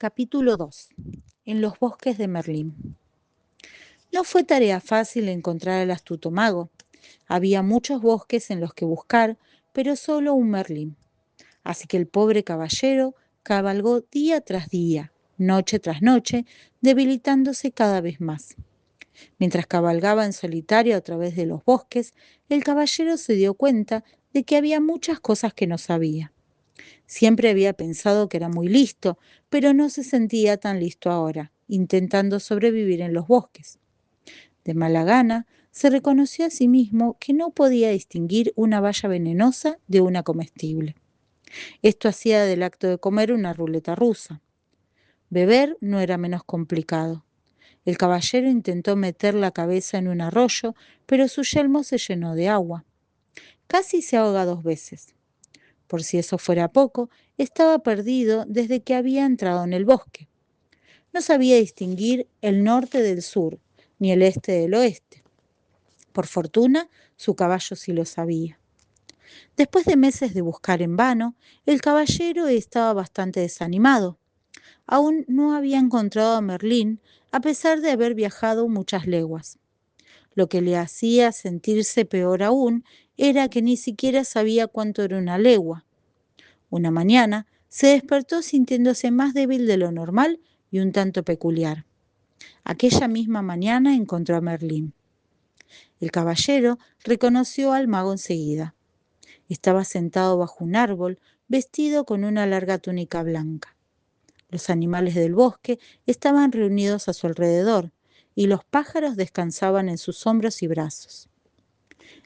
Capítulo 2. En los bosques de Merlín. No fue tarea fácil encontrar al astuto mago. Había muchos bosques en los que buscar, pero solo un Merlín. Así que el pobre caballero cabalgó día tras día, noche tras noche, debilitándose cada vez más. Mientras cabalgaba en solitario a través de los bosques, el caballero se dio cuenta de que había muchas cosas que no sabía. Siempre había pensado que era muy listo, pero no se sentía tan listo ahora, intentando sobrevivir en los bosques. De mala gana, se reconoció a sí mismo que no podía distinguir una baya venenosa de una comestible. Esto hacía del acto de comer una ruleta rusa. Beber no era menos complicado. El caballero intentó meter la cabeza en un arroyo, pero su yelmo se llenó de agua. Casi se ahoga 2 veces. Por si eso fuera poco, estaba perdido desde que había entrado en el bosque. No sabía distinguir el norte del sur, ni el este del oeste. Por fortuna, su caballo sí lo sabía. Después de meses de buscar en vano, el caballero estaba bastante desanimado. Aún no había encontrado a Merlín, a pesar de haber viajado muchas leguas. Lo que le hacía sentirse peor aún era que ni siquiera sabía cuánto era una legua. Una mañana se despertó sintiéndose más débil de lo normal y un tanto peculiar. Aquella misma mañana encontró a Merlín. El caballero reconoció al mago enseguida. Estaba sentado bajo un árbol, vestido con una larga túnica blanca. Los animales del bosque estaban reunidos a su alrededor, y los pájaros descansaban en sus hombros y brazos.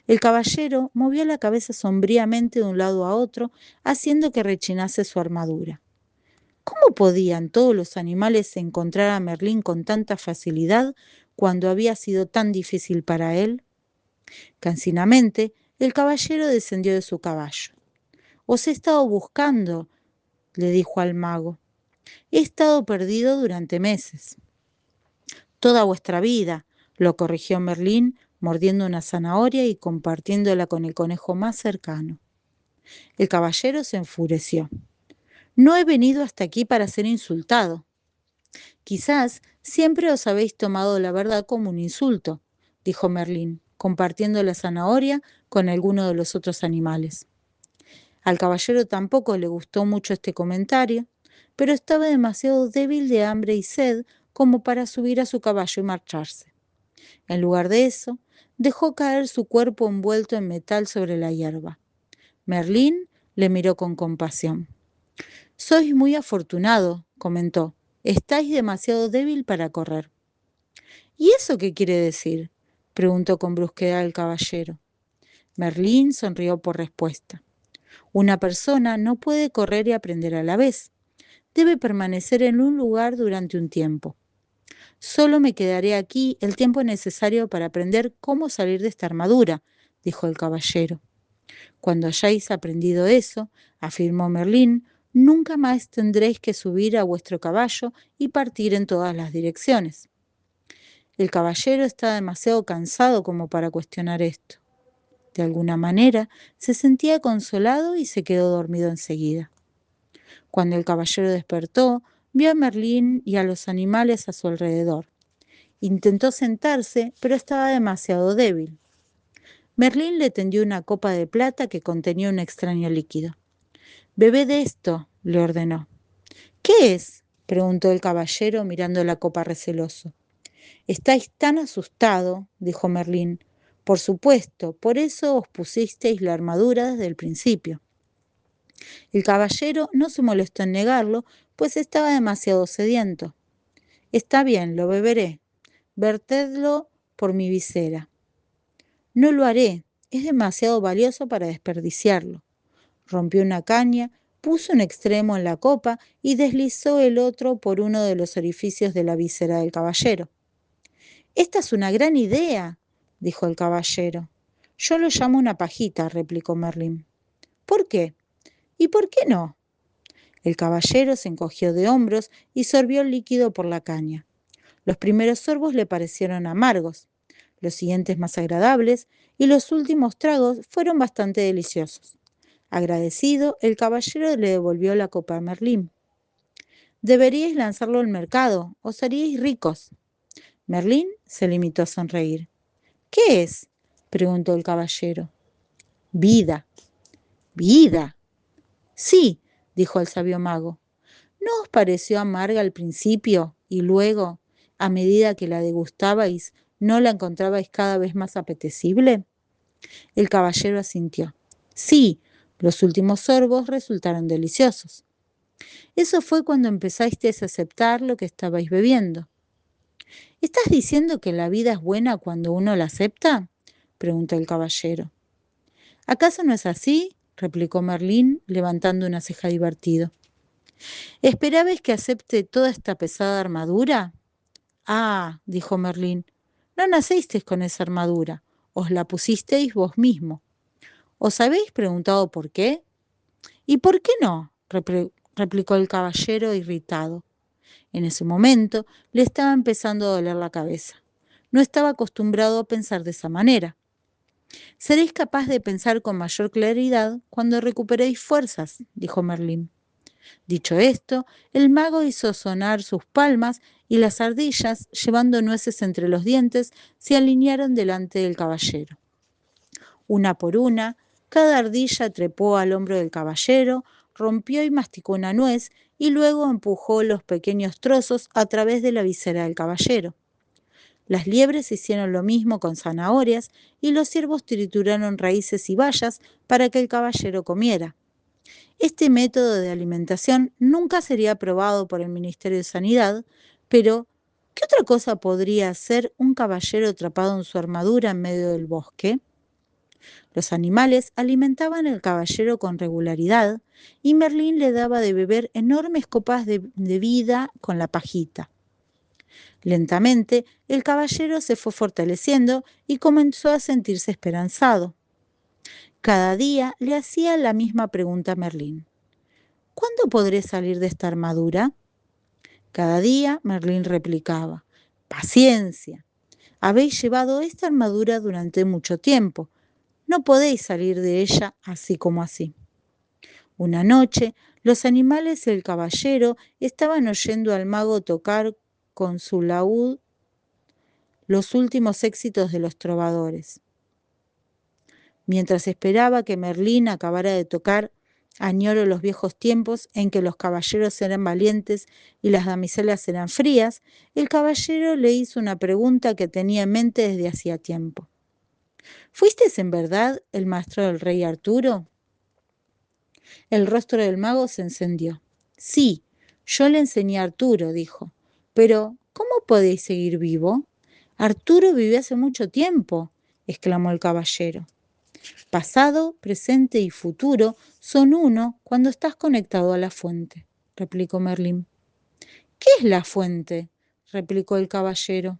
El caballero movió la cabeza sombríamente de un lado a otro, haciendo que rechinase su armadura. ¿Cómo podían todos los animales encontrar a Merlín con tanta facilidad cuando había sido tan difícil para él? Cansinamente, el caballero descendió de su caballo. «Os he estado buscando», le dijo al mago. «He estado perdido durante meses». «Toda vuestra vida», lo corrigió Merlín, mordiendo una zanahoria y compartiéndola con el conejo más cercano. El caballero se enfureció. «No he venido hasta aquí para ser insultado». «Quizás siempre os habéis tomado la verdad como un insulto», dijo Merlín, compartiendo la zanahoria con alguno de los otros animales. Al caballero tampoco le gustó mucho este comentario, pero estaba demasiado débil de hambre y sed como para subir a su caballo y marcharse. En lugar de eso, dejó caer su cuerpo envuelto en metal sobre la hierba. Merlín le miró con compasión. «Sois muy afortunado», comentó. «Estáis demasiado débil para correr». «¿Y eso qué quiere decir?», preguntó con brusquedad el caballero. Merlín sonrió por respuesta. «Una persona no puede correr y aprender a la vez. Debe permanecer en un lugar durante un tiempo. Solo me quedaré aquí el tiempo necesario para aprender cómo salir de esta armadura», dijo el caballero. «Cuando hayáis aprendido eso», afirmó Merlín, «nunca más tendréis que subir a vuestro caballo y partir en todas las direcciones». El caballero estaba demasiado cansado como para cuestionar esto. De alguna manera se sentía consolado y se quedó dormido enseguida. Cuando el caballero despertó, vio a Merlín y a los animales a su alrededor. Intentó sentarse, pero estaba demasiado débil. Merlín le tendió una copa de plata que contenía un extraño líquido. «Bebé de esto», le ordenó. «¿Qué es?», preguntó el caballero mirando la copa receloso. «Estáis tan asustado», dijo Merlín. «Por supuesto, por eso os pusisteis la armadura desde el principio». El caballero no se molestó en negarlo, pues estaba demasiado sediento. «Está bien, lo beberé. Vertedlo por mi visera». «No lo haré, es demasiado valioso para desperdiciarlo». Rompió una caña, puso un extremo en la copa y deslizó el otro por uno de los orificios de la visera del caballero. «Esta es una gran idea», dijo el caballero. «Yo lo llamo una pajita», replicó Merlín. «¿Por qué? ¿Y por qué no?». El caballero se encogió de hombros y sorbió el líquido por la caña. Los primeros sorbos le parecieron amargos, los siguientes más agradables, y los últimos tragos fueron bastante deliciosos. Agradecido, el caballero le devolvió la copa a Merlín. Deberíais lanzarlo al mercado, os haríais ricos. Merlín se limitó a sonreír. ¿Qué es? Preguntó el caballero. Vida. ¿Vida? Sí, dijo el sabio mago. ¿No os pareció amarga al principio y luego, a medida que la degustabais, no la encontrabais cada vez más apetecible? El caballero asintió. Sí, los últimos sorbos resultaron deliciosos. Eso fue cuando empezasteis a aceptar lo que estabais bebiendo. ¿Estás diciendo que la vida es buena cuando uno la acepta? Preguntó el caballero. ¿Acaso no es así? Replicó Merlín, levantando una ceja divertido. ¿Esperabais que acepte toda esta pesada armadura? Ah, dijo Merlín, no nacisteis con esa armadura, os la pusisteis vos mismo. ¿Os habéis preguntado por qué? ¿Y por qué no? Replicó el caballero irritado. En ese momento le estaba empezando a doler la cabeza. No estaba acostumbrado a pensar de esa manera. Seréis capaz de pensar con mayor claridad cuando recuperéis fuerzas, dijo Merlín. Dicho esto, el mago hizo sonar sus palmas y las ardillas, llevando nueces entre los dientes, se alinearon delante del caballero. Una por una, cada ardilla trepó al hombro del caballero, rompió y masticó una nuez y luego empujó los pequeños trozos a través de la visera del caballero. Las liebres hicieron lo mismo con zanahorias y los ciervos trituraron raíces y bayas para que el caballero comiera. Este método de alimentación nunca sería aprobado por el Ministerio de Sanidad, pero ¿qué otra cosa podría hacer un caballero atrapado en su armadura en medio del bosque? Los animales alimentaban al caballero con regularidad y Merlín le daba de beber enormes copas de vida con la pajita. Lentamente, el caballero se fue fortaleciendo y comenzó a sentirse esperanzado. Cada día le hacía la misma pregunta a Merlín. ¿Cuándo podré salir de esta armadura? Cada día Merlín replicaba. Paciencia. Habéis llevado esta armadura durante mucho tiempo. No podéis salir de ella así como así. Una noche, los animales y el caballero estaban oyendo al mago tocar con su laúd los últimos éxitos de los trovadores. Mientras esperaba que Merlín acabara de tocar, añoro los viejos tiempos en que los caballeros eran valientes y las damiselas eran frías, el caballero le hizo una pregunta que tenía en mente desde hacía tiempo. ¿Fuisteis en verdad el maestro del rey Arturo? El rostro del mago se encendió. Sí, yo le enseñé a Arturo, dijo. Pero, ¿cómo podéis seguir vivo? Arturo vivió hace mucho tiempo, exclamó el caballero. Pasado, presente y futuro son uno cuando estás conectado a la fuente, replicó Merlín. ¿Qué es la fuente? Replicó el caballero.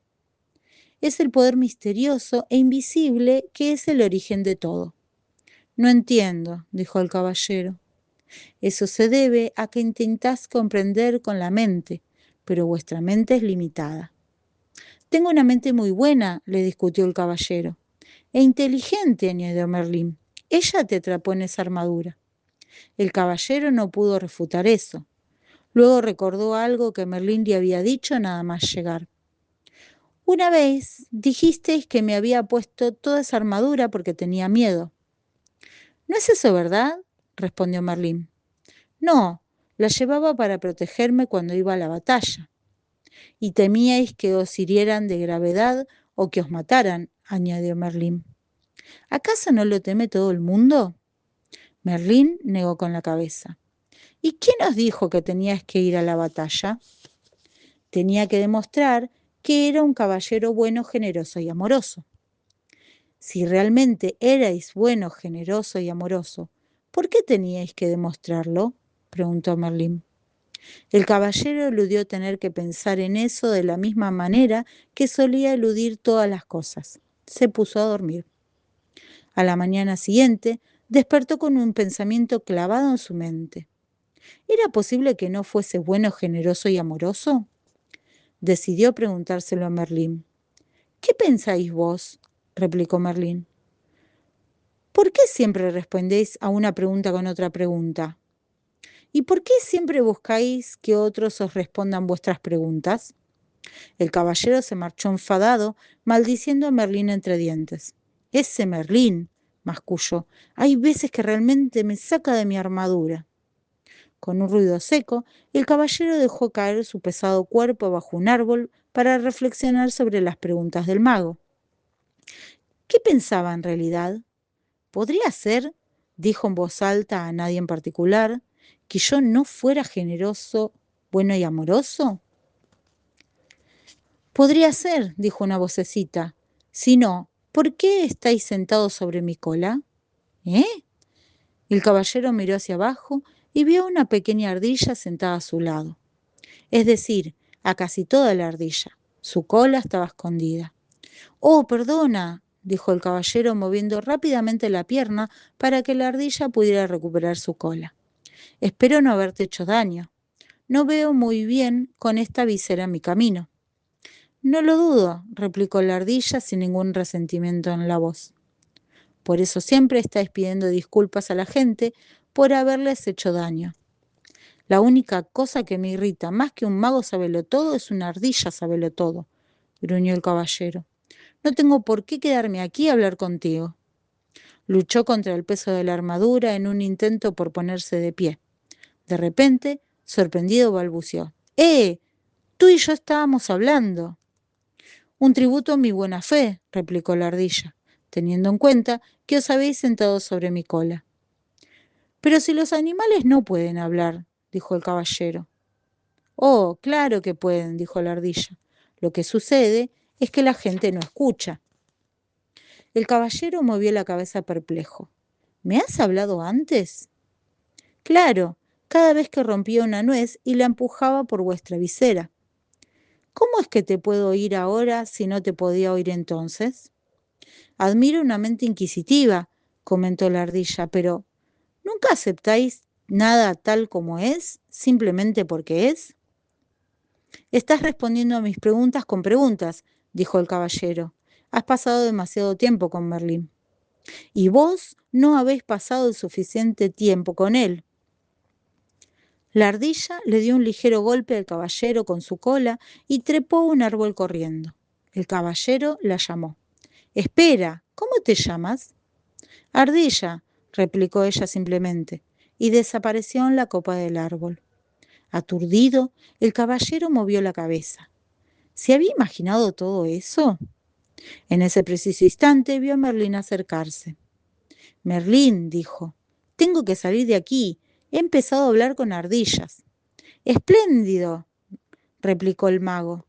Es el poder misterioso e invisible que es el origen de todo. No entiendo, dijo el caballero. Eso se debe a que intentás comprender con la mente, pero vuestra mente es limitada. Tengo una mente muy buena, le discutió el caballero. E inteligente, añadió Merlín. Ella te atrapó en esa armadura. El caballero no pudo refutar eso. Luego recordó algo que Merlín le había dicho nada más llegar. Una vez dijisteis que me había puesto toda esa armadura porque tenía miedo. ¿No es eso verdad? Respondió Merlín. No, la llevaba para protegerme cuando iba a la batalla. Y temíais que os hirieran de gravedad o que os mataran, añadió Merlín. ¿Acaso no lo teme todo el mundo? Merlín negó con la cabeza. ¿Y quién os dijo que teníais que ir a la batalla? Tenía que demostrar que era un caballero bueno, generoso y amoroso. Si realmente erais bueno, generoso y amoroso, ¿por qué teníais que demostrarlo? Preguntó Merlín. El caballero eludió tener que pensar en eso de la misma manera que solía eludir todas las cosas. Se puso a dormir. A la mañana siguiente, despertó con un pensamiento clavado en su mente. ¿Era posible que no fuese bueno, generoso y amoroso? Decidió preguntárselo a Merlín. ¿Qué pensáis vos? Replicó Merlín. ¿Por qué siempre respondéis a una pregunta con otra pregunta? ¿Y por qué siempre buscáis que otros os respondan vuestras preguntas? El caballero se marchó enfadado, maldiciendo a Merlín entre dientes. Ese Merlín, masculló, hay veces que realmente me saca de mi armadura. Con un ruido seco, el caballero dejó caer su pesado cuerpo bajo un árbol para reflexionar sobre las preguntas del mago. ¿Qué pensaba en realidad? ¿Podría ser, dijo en voz alta a nadie en particular, que yo no fuera generoso, bueno y amoroso? Podría ser, dijo una vocecita. Si no, ¿por qué estáis sentados sobre mi cola? ¿Eh? El caballero miró hacia abajo y vio una pequeña ardilla sentada a su lado. Es decir, a casi toda la ardilla. Su cola estaba escondida. Oh, perdona, dijo el caballero moviendo rápidamente la pierna para que la ardilla pudiera recuperar su cola. Espero no haberte hecho daño. No veo muy bien con esta visera en mi camino. No lo dudo, replicó la ardilla sin ningún resentimiento en la voz. Por eso siempre estáis pidiendo disculpas a la gente por haberles hecho daño. La única cosa que me irrita más que un mago sabelotodo es una ardilla sabelotodo, gruñó el caballero. No tengo por qué quedarme aquí a hablar contigo. Luchó contra el peso de la armadura en un intento por ponerse de pie. De repente, sorprendido, balbuceó. Tú y yo estábamos hablando. Un tributo a mi buena fe, replicó la ardilla, teniendo en cuenta que os habéis sentado sobre mi cola. Pero si los animales no pueden hablar, dijo el caballero. Oh, claro que pueden, dijo la ardilla. Lo que sucede es que la gente no escucha. El caballero movió la cabeza perplejo. ¿Me has hablado antes? Claro, cada vez que rompía una nuez y la empujaba por vuestra visera. ¿Cómo es que te puedo oír ahora si no te podía oír entonces? Admiro una mente inquisitiva, comentó la ardilla, pero ¿nunca aceptáis nada tal como es, simplemente porque es? Estás respondiendo a mis preguntas con preguntas, dijo el caballero. Has pasado demasiado tiempo con Merlín. Y vos no habéis pasado el suficiente tiempo con él. La ardilla le dio un ligero golpe al caballero con su cola y trepó un árbol corriendo. El caballero la llamó. Espera, ¿cómo te llamas? Ardilla, replicó ella simplemente, y desapareció en la copa del árbol. Aturdido, el caballero movió la cabeza. ¿Se había imaginado todo eso? En ese preciso instante vio a Merlín acercarse. Merlín, dijo, tengo que salir de aquí. He empezado a hablar con ardillas. Espléndido, replicó el mago.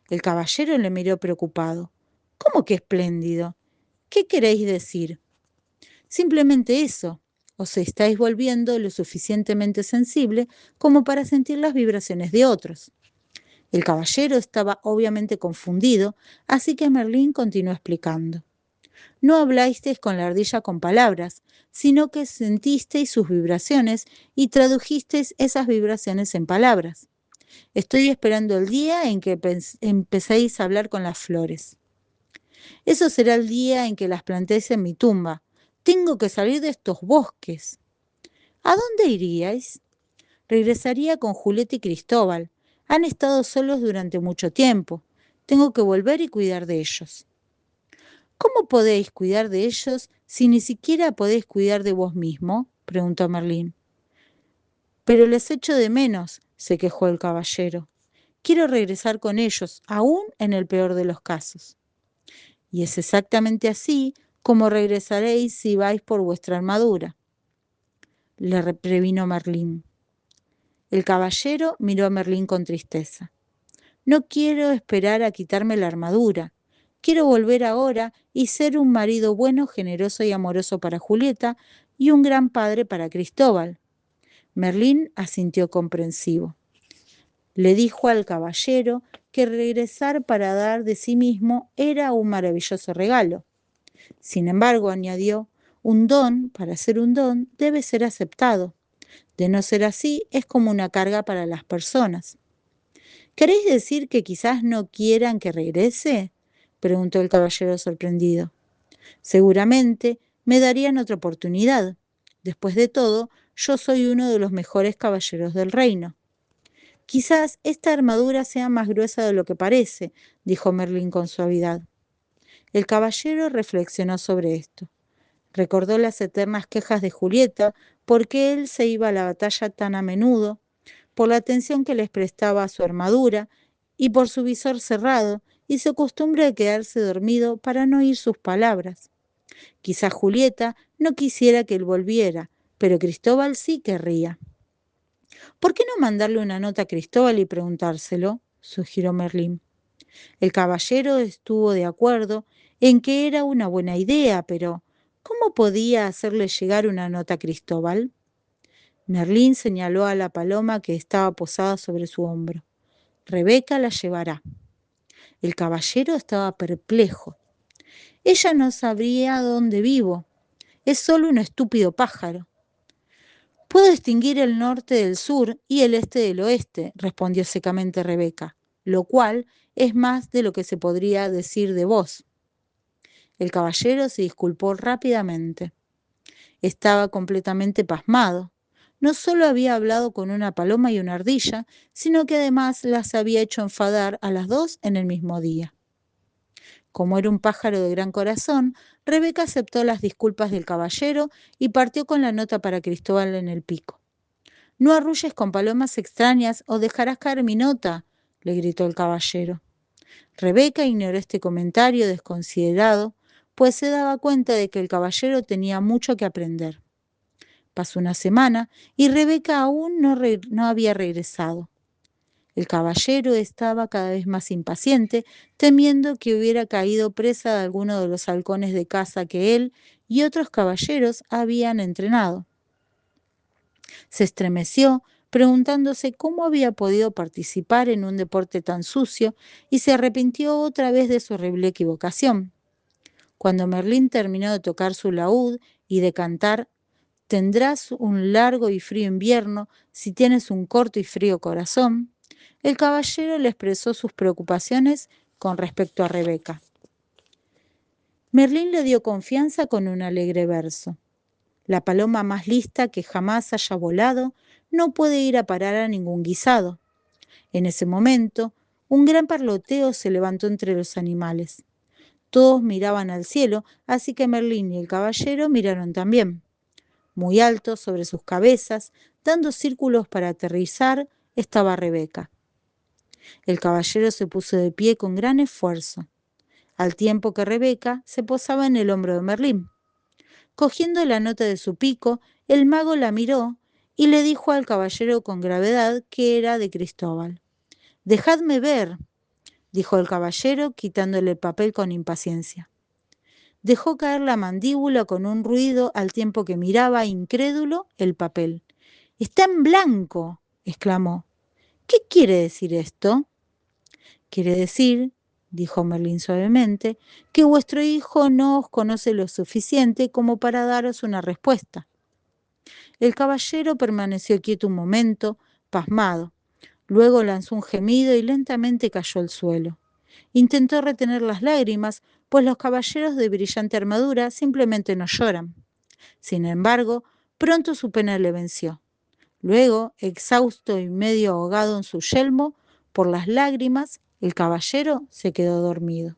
El caballero le miró preocupado. ¿Cómo que espléndido? ¿Qué queréis decir? Simplemente eso. Os estáis volviendo lo suficientemente sensible como para sentir las vibraciones de otros. El caballero estaba obviamente confundido, así que Merlín continuó explicando. No hablasteis con la ardilla con palabras, sino que sentisteis sus vibraciones y tradujisteis esas vibraciones en palabras. Estoy esperando el día en que empecéis a hablar con las flores. Eso será el día en que las plantéis en mi tumba. Tengo que salir de estos bosques. ¿A dónde iríais? Regresaría con Julieta y Cristóbal. Han estado solos durante mucho tiempo. Tengo que volver y cuidar de ellos. ¿Cómo podéis cuidar de ellos si ni siquiera podéis cuidar de vos mismo? Preguntó Merlín. Pero les echo de menos, se quejó el caballero. Quiero regresar con ellos, aún en el peor de los casos. Y es exactamente así como regresaréis si vais por vuestra armadura, le previno Merlín. El caballero miró a Merlín con tristeza. No quiero esperar a quitarme la armadura. Quiero volver ahora y ser un marido bueno, generoso y amoroso para Julieta y un gran padre para Cristóbal. Merlín asintió comprensivo. Le dijo al caballero que regresar para dar de sí mismo era un maravilloso regalo. Sin embargo, añadió, un don, para ser un don, debe ser aceptado. De no ser así, es como una carga para las personas. ¿Queréis decir que quizás no quieran que regrese? Preguntó el caballero sorprendido. Seguramente me darían otra oportunidad. Después de todo, yo soy uno de los mejores caballeros del reino. Quizás esta armadura sea más gruesa de lo que parece, dijo Merlín con suavidad. El caballero reflexionó sobre esto. Recordó las eternas quejas de Julieta porque él se iba a la batalla tan a menudo, por la atención que les prestaba a su armadura y por su visor cerrado y su costumbre de quedarse dormido para no oír sus palabras. Quizá Julieta no quisiera que él volviera, pero Cristóbal sí querría. ¿Por qué no mandarle una nota a Cristóbal y preguntárselo?, sugirió Merlín. El caballero estuvo de acuerdo en que era una buena idea, pero ¿cómo podía hacerle llegar una nota a Cristóbal? Merlín señaló a la paloma que estaba posada sobre su hombro. Rebeca la llevará. El caballero estaba perplejo. Ella no sabría dónde vivo. Es solo un estúpido pájaro. Puedo distinguir el norte del sur y el este del oeste, respondió secamente Rebeca, lo cual es más de lo que se podría decir de vos. El caballero se disculpó rápidamente. Estaba completamente pasmado. No solo había hablado con una paloma y una ardilla, sino que además las había hecho enfadar a las dos en el mismo día. Como era un pájaro de gran corazón, Rebeca aceptó las disculpas del caballero y partió con la nota para Cristóbal en el pico. «No arrulles con palomas extrañas o dejarás caer mi nota», le gritó el caballero. Rebeca ignoró este comentario desconsiderado, pues se daba cuenta de que el caballero tenía mucho que aprender. Pasó una semana y Rebeca aún no había regresado. El caballero estaba cada vez más impaciente, temiendo que hubiera caído presa de alguno de los halcones de caza que él y otros caballeros habían entrenado. Se estremeció, preguntándose cómo había podido participar en un deporte tan sucio, y se arrepintió otra vez de su horrible equivocación. Cuando Merlín terminó de tocar su laúd y de cantar «Tendrás un largo y frío invierno si tienes un corto y frío corazón», el caballero le expresó sus preocupaciones con respecto a Rebeca. Merlín le dio confianza con un alegre verso. La paloma más lista que jamás haya volado no puede ir a parar a ningún guisado. En ese momento, un gran parloteo se levantó entre los animales. Todos miraban al cielo, así que Merlín y el caballero miraron también. Muy alto sobre sus cabezas, dando círculos para aterrizar, estaba Rebeca. El caballero se puso de pie con gran esfuerzo, al tiempo que Rebeca se posaba en el hombro de Merlín. Cogiendo la nota de su pico, el mago la miró y le dijo al caballero con gravedad que era de Cristóbal. «Dejadme ver», dijo el caballero, quitándole el papel con impaciencia. Dejó caer la mandíbula con un ruido al tiempo que miraba, incrédulo, el papel. «Está en blanco», exclamó. «¿Qué quiere decir esto?» «Quiere decir», dijo Merlín suavemente, «que vuestro hijo no os conoce lo suficiente como para daros una respuesta». El caballero permaneció quieto un momento, pasmado. Luego lanzó un gemido y lentamente cayó al suelo. Intentó retener las lágrimas, pues los caballeros de brillante armadura simplemente no lloran. Sin embargo, pronto su pena le venció. Luego, exhausto y medio ahogado en su yelmo por las lágrimas, el caballero se quedó dormido.